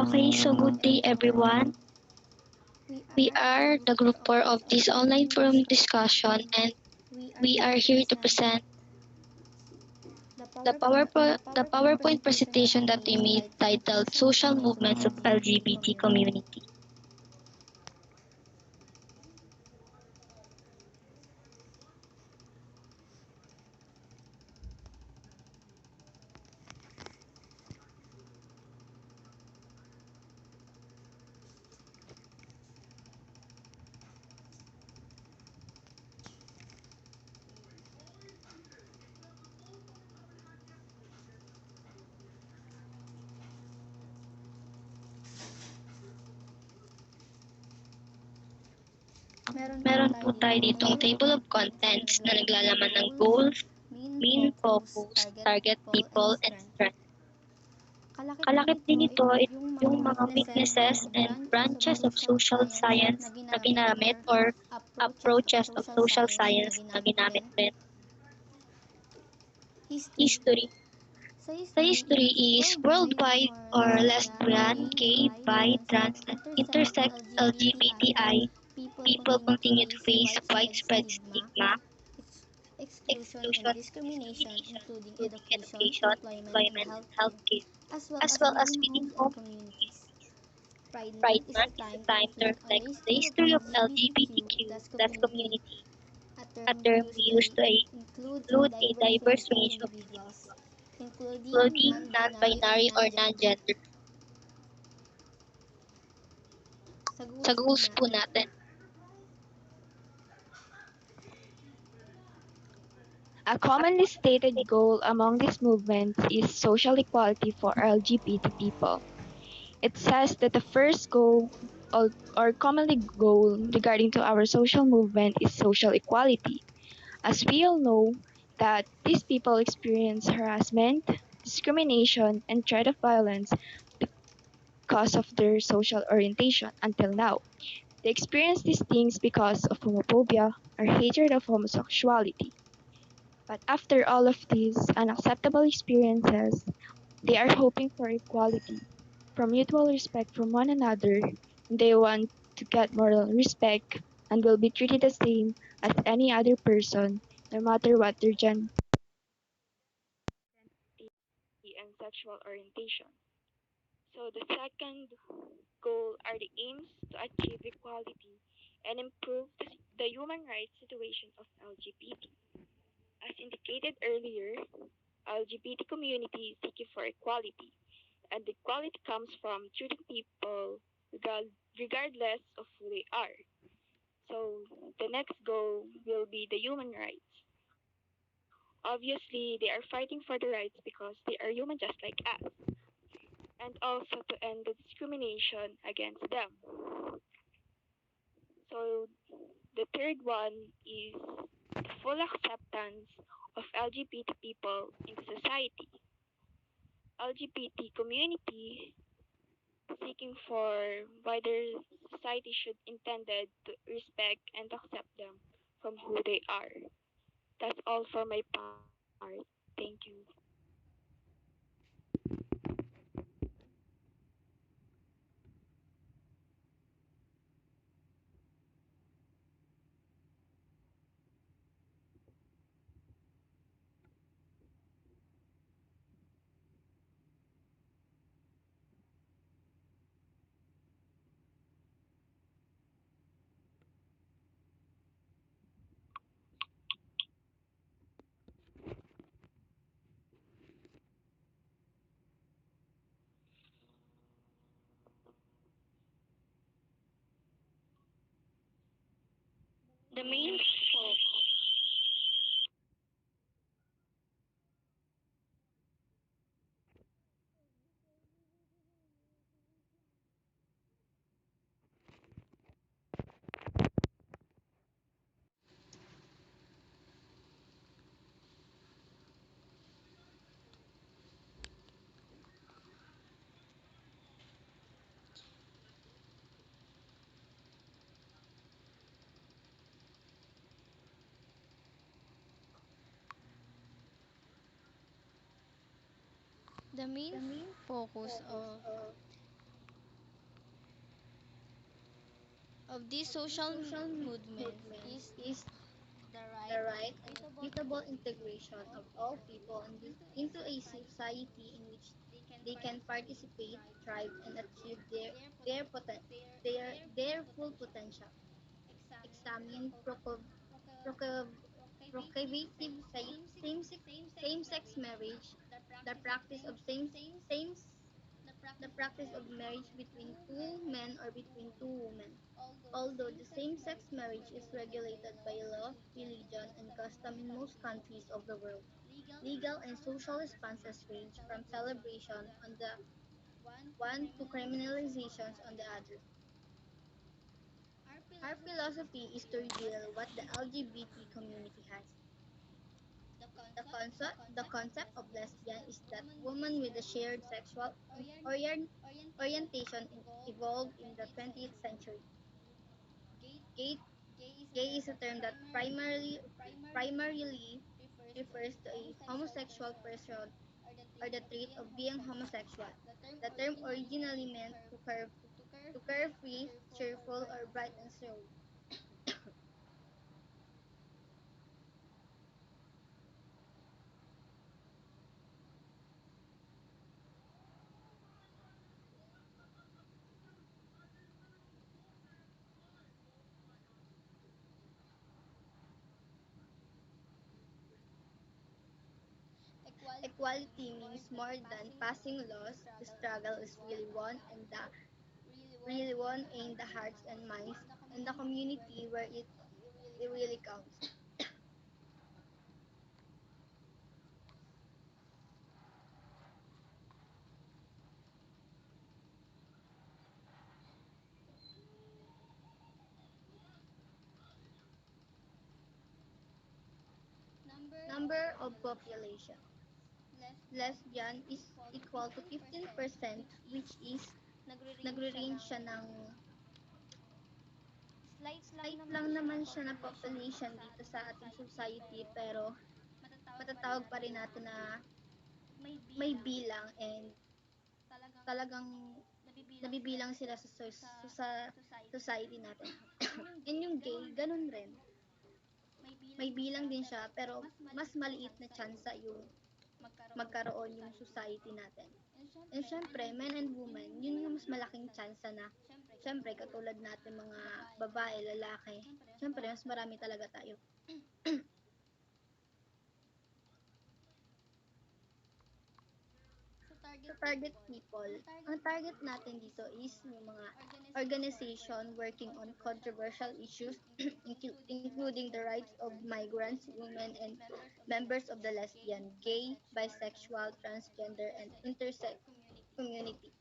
Okay, so good day everyone. We are the group 4 of this online forum discussion and we are here to present the PowerPoint presentation that we made titled Social Movements of LGBT Community. Meron po tayo ditong table of contents na naglalaman ng goals, main focus, target people, and strength. Kalakip din ito yung mga weaknesses and branches of social science na ginamit or approaches of social science na ginamit rin. History. Sa history is worldwide or lesbian, gay, bi, trans, and intersex LGBTI people continue to face widespread stigma, exclusion, and discrimination, including education, employment, and healthcare, as well as within home communities. Pride Month is a time to reflect on the history of LGBTQ plus community, a term we use to include a diverse range of individuals, including non-binary or non-gender. Sa goals po natin, A commonly stated goal among these movements is social equality for LGBT people. It says that the first goal or commonly goal regarding to our social movement is social equality. As we all know that these people experience harassment, discrimination, and threat of violence because of their social orientation until now. They experience these things because of homophobia or hatred of homosexuality. But after all of these unacceptable experiences, they are hoping for equality, for mutual respect from one another, and they want to get moral respect and will be treated the same as any other person, no matter what their gender and sexual orientation. So the second goal are the aims to achieve equality and improve the human rights situation of LGBT. As indicated earlier, LGBT community is seeking for equality, and equality comes from treating people regardless of who they are. So the next goal will be the human rights. Obviously, they are fighting for the rights because they are human just like us, and also to end the discrimination against them. So the third one is the full acceptance of LGBT people in society. LGBT community seeking for wider society should intended to respect and accept them from who they are. That's all for my part. Thank you. The main The main focus of of these of these social social movements movements is is the right the and right and equitable equitable integration of integration all of all people people into a into a society in society which in which they can they can participate, participate, thrive, and thrive, and achieve achieve their their, poten- poten- their their, their full their full potential. potential. Examine Examine procreative prohibitive same-sex same-sex marriage, marriage, the the practice of practice of same the the practice of practice of marriage marriage between between two men two or men or between two between two women. women. Although the Although the same-sex same-sex marriage is marriage is regulated by regulated by law, law, religion, and religion, and custom in custom most in most countries of the countries of world, the world, legal and legal and social social responses responses range from range from celebration on celebration the on the one to one to criminalizations on the criminalizations on other. the other. Our Our philosophy is to philosophy is to reveal what the reveal what the LGBT LGBT community has. community has. The The concept of concept of lesbian is lesbian that is that women with a women with a shared shared sexual sexual orient- orient, orientation orientation evolved in the evolved in the 20th 20th century. century. Gay, Gay, gay is a gay term is a that term that primarily refers to a homosexual person or the or trait the of trait being of being homosexual. homosexual. The term The term originally meant originally meant to carefree, carefree, cheerful, or cheerful, bright or and bright strong. and showy. Equality means Equality more means than more than passing passing laws. The laws. The struggle is struggle really is really won won, and the really really won won in the in the hearts and hearts and minds minds in the and the community where community where it really it really counts. counts. Number of Number of population. population. Lesbian is Lesbian is equal to equal to 15%, 15%, which which is is nagre-range siya nagre-range ng siya ng slight lang slight naman lang siya na naman siya na population dito population sa dito ating sa ating society, society, pero pero matatawag pa rin matatawag pa natin rin na natin na may may bilang, bilang, and talagang talagang nabibilang sila nabibilang sila sa sa society society natin. natin. And yung And gay, yung gay, ganun rin. ganun rin. May bilang May din bilang siya, din pero siya, pero mas mas maliit na maliit na tsansa yung tsansa yung magkaroon yung magkaroon yung society society natin. natin. And And syempre, men syempre, and men women, and yun women, yung yun yung mas mas malaking malaking tsansa tsansa na, na, syempre, syempre, katulad katulad natin natin mga mga babae, babae, lalaki, lalaki, syempre, mas syempre, marami mas talaga marami tayo. talaga tayo. Sa target Sa target people, people, ang target ang natin target dito natin is dito yung is mga yung mga organization organization working on working on controversial controversial issues, issues, including including the the rights rights of of migrants, migrants, women, women, and members of the members of the lesbian, lesbian, gay, bisexual, bisexual, transgender, and transgender, and intersex intersex community. community.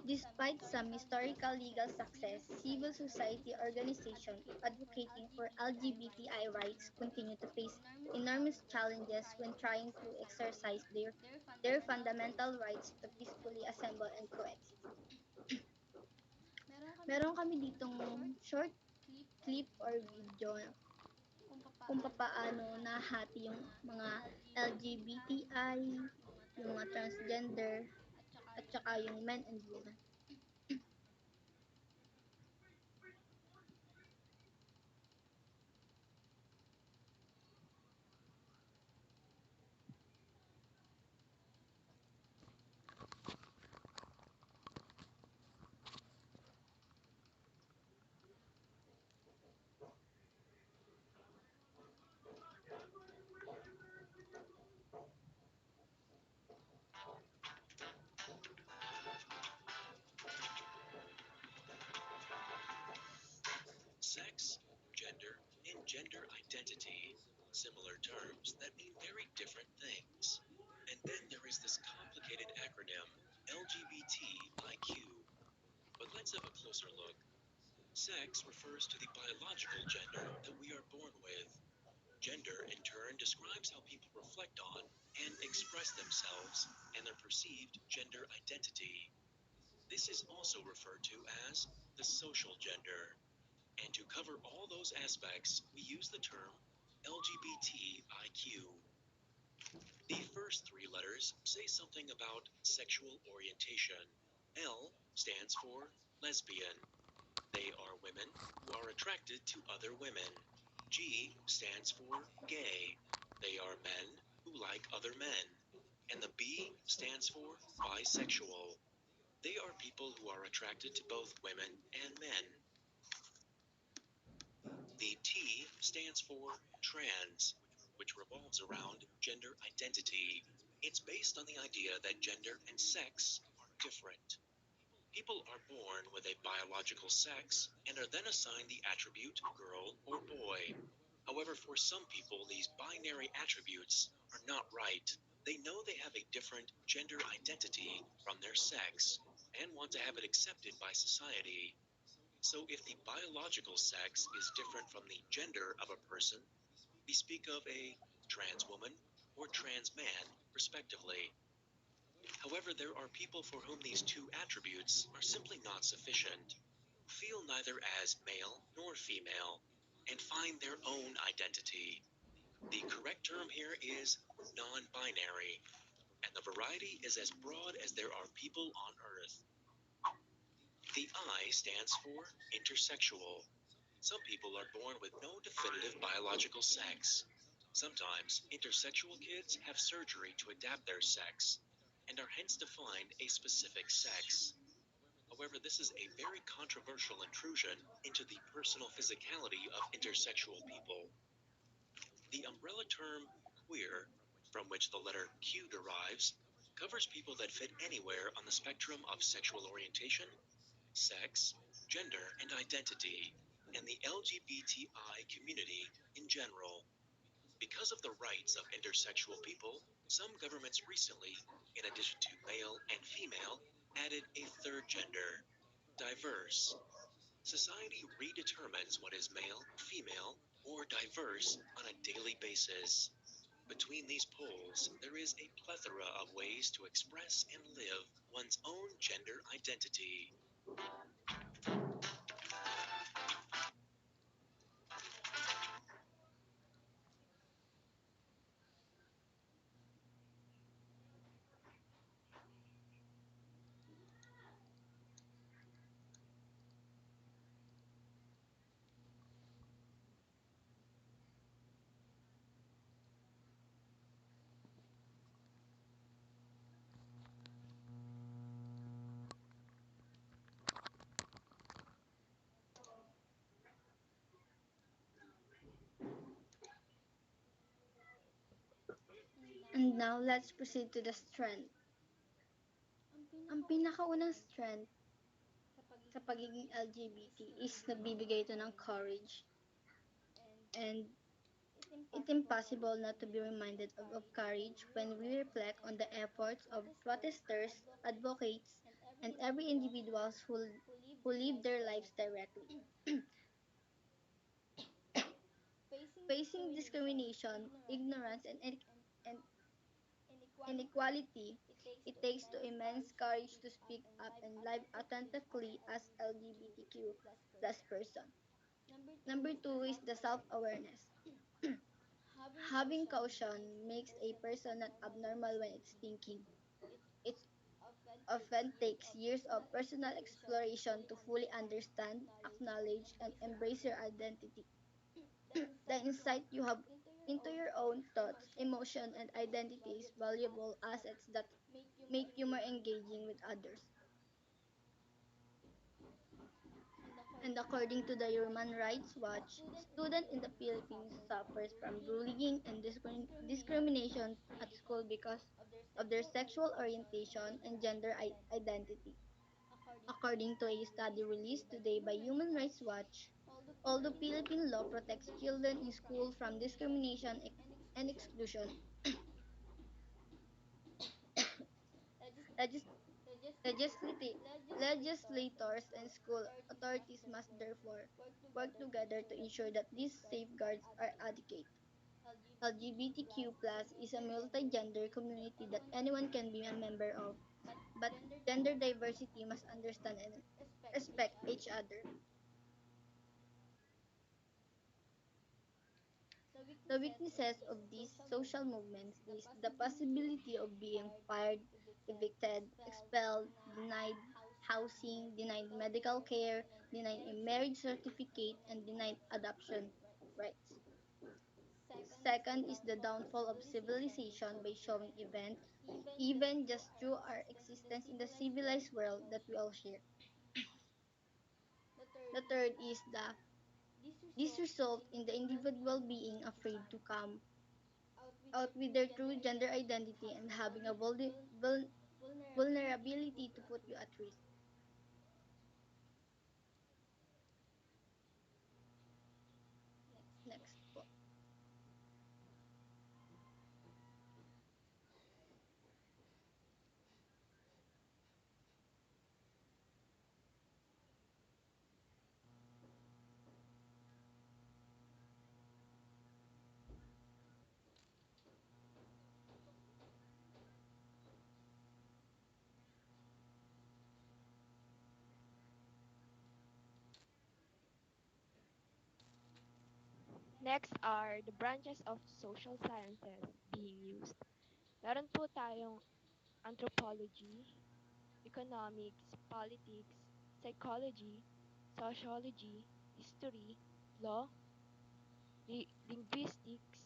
Despite Despite some some historical historical legal legal success, success, civil civil society society organizations organizations advocating for advocating for LGBTI rights LGBTI rights continue continue to to face face enormous enormous challenges when challenges trying when to trying to exercise exercise their their fundamental rights fundamental rights to to peacefully peacefully assemble and coexist. coexist. Meron kami Meron kami ditong ditong short short clip or clip or video video kung kung papaano papaano nahati nahati yung yung mga mga LGBTI, LGBTI, yung mga yung mga transgender, transgender, at saka at yung saka men yung and men women. and women. Sex, gender, and gender identity. Similar terms that mean very different things. And then there is this complicated acronym LGBTIQ. But let's have a closer look. Sex refers to the biological gender that we are born with. Gender, in turn, describes how people reflect on and express themselves and their perceived gender identity. This is also referred to as the social gender. And to cover all those aspects, we use the term LGBTIQ. The first three letters say something about sexual orientation. L stands for lesbian, They are women who are attracted to other women. G stands for gay. They are men who like other men. And the B stands for bisexual. They are people who are attracted to both women and men. The T stands for trans, which revolves around gender identity. It's based on the idea that gender and sex are different. People are born with a biological sex and are then assigned the attribute girl or boy. However, for some people, these binary attributes are not right. They know they have a different gender identity from their sex and want to have it accepted by society. So, if the biological sex is different from the gender of a person, we speak of a trans woman or trans man, respectively. However, there are people for whom these two attributes are simply not sufficient, who feel neither as male nor female, and find their own identity. The correct term here is non binary, and the variety is as broad as there are people on Earth. The I stands for intersexual. Some people are born with no definitive biological sex. Sometimes intersexual kids have surgery to adapt their sex and are hence defined a specific sex. However, this is a very controversial intrusion into the personal physicality of intersexual people. The umbrella term queer, from which the letter Q derives, covers people that fit anywhere on the spectrum of sexual orientation, sex, gender, and identity, and the LGBTI community in general. Because of the rights of intersexual people, some governments recently, in addition to male and female, added a third gender, diverse. Society redetermines what is male, female, or diverse on a daily basis. Between these poles, there is a plethora of ways to express and live one's own gender identity. And now let's proceed to the strength. Ang pinakaunang strength sa pagiging LGBT is nagbibigay ito ng courage, and it's impossible not to be reminded of courage when we reflect on the efforts of protesters, advocates, and every individuals who live their lives directly. Facing discrimination, ignorance, and inequality, it takes to immense courage to speak up and live authentically as LGBTQ plus person. Number two is the self-awareness. Having caution makes a person not abnormal when it's thinking. It often takes years of personal exploration to fully understand, acknowledge, and embrace your identity. The insight you have into your own thoughts, emotion, and identity is valuable assets that make you more engaging with others. And according to the Human Rights Watch, students in the Philippines suffers from bullying and discrimination at school because of their sexual orientation and gender identity. According to a study released today by Human Rights Watch, although Philippine law protects children in school from discrimination and exclusion, legis- legislators and school authorities must therefore work together to ensure that these safeguards are adequate. LGBTQ plus is a multi-gender community that anyone can be a member of, but gender diversity must understand and respect each other. The weaknesses of these social movements is the possibility of being fired, evicted, expelled, denied housing, denied medical care, denied a marriage certificate, and denied adoption rights. Second is the downfall of civilization by showing events, even just through our existence in the civilized world that we all share. The third is the this result in the individual being afraid to come out with their true gender identity and having a vulnerability to put you at risk. Next po. Next are the branches of social sciences being used. Meron po tayong anthropology, economics, politics, psychology, sociology, history, law, linguistics,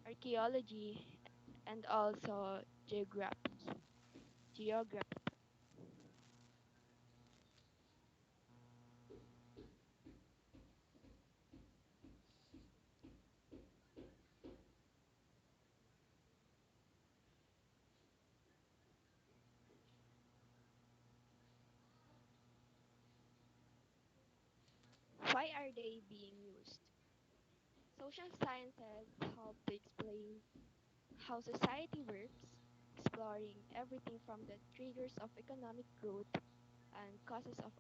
archaeology, and also geography. Geography. Why are they being used? Social sciences help to explain how society works, exploring everything from the triggers of economic growth and causes of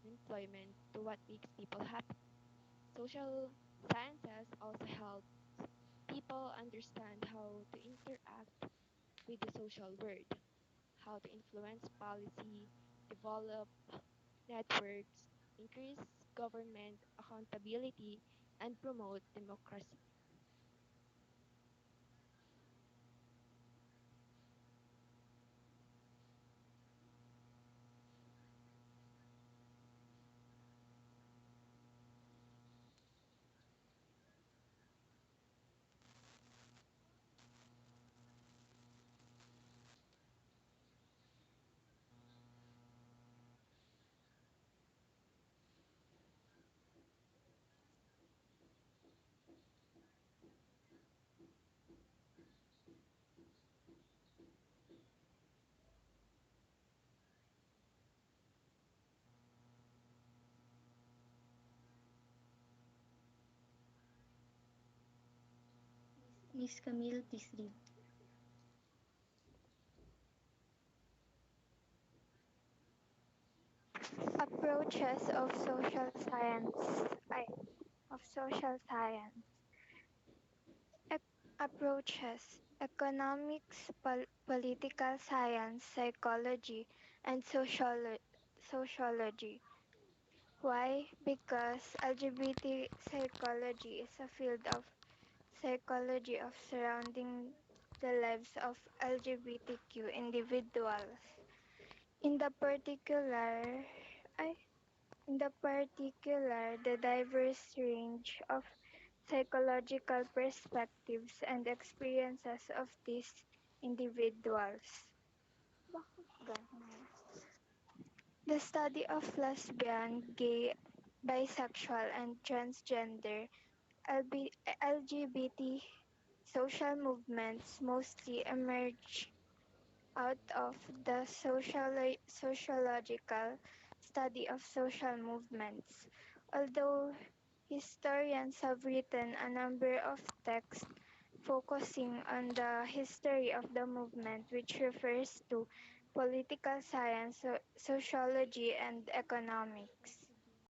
unemployment to what makes people happy. Social sciences also help people understand how to interact with the social world, how to influence policy, develop networks, increase government accountability, and promote democracy. Miss Camille, please read. Approaches of social science. Approaches economics, political science, psychology, and sociology. Why? Because LGBT psychology is a field of psychology of surrounding the lives of LGBTQ individuals. In the particular, I the diverse range of psychological perspectives and experiences of these individuals. Bakit ganun? The study of lesbian, gay, bisexual, and transgender LGBT social movements mostly emerge out of the sociological study of social movements. Although historians have written a number of texts focusing on the history of the movement, which refers to political science, sociology, and economics.